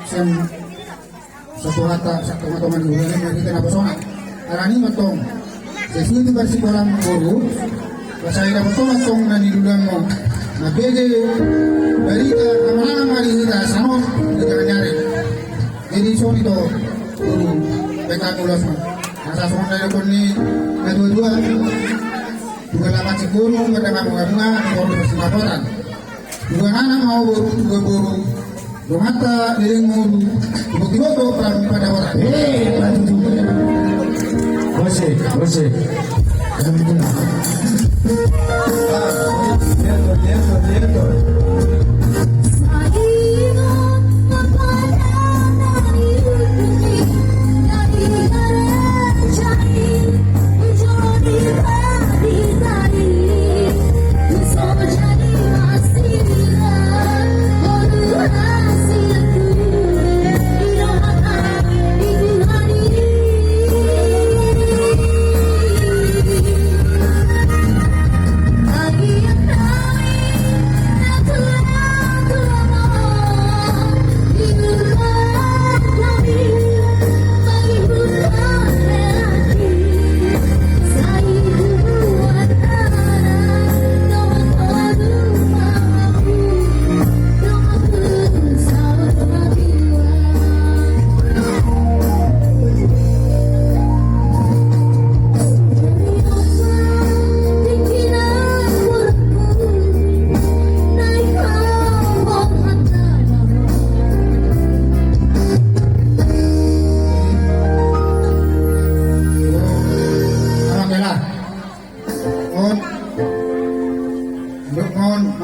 sen satu hata satu teman dulu yang kita napasona arani matong sesuatu bersikolam guru pasai dapat matong nani dulang mo na bege berita amanang mari kita sanon kita nyari jadi so itu guru peta tulas mo nasa sonda ko ni na dua juga lama cikuru mereka bunga baru bersilaporan juga anak mau buru Lumata liring mulu, tiba-tiba tuh pada orang. Bersih.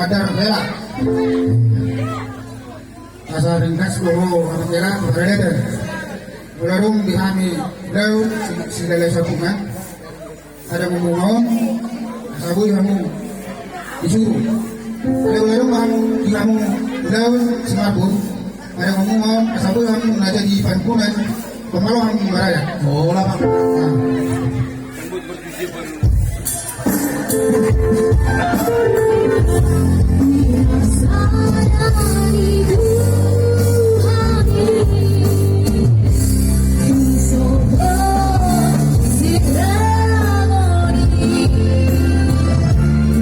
Madar Bela asal ringkas bahwa anak Bela berada ularung dihami daun segala sapungan ada memungon sabu kamu disuruh ada ularung kamu kamu daun semabun ada memungon sabu kamu ada di pankunan pemalu kamu berada lah pak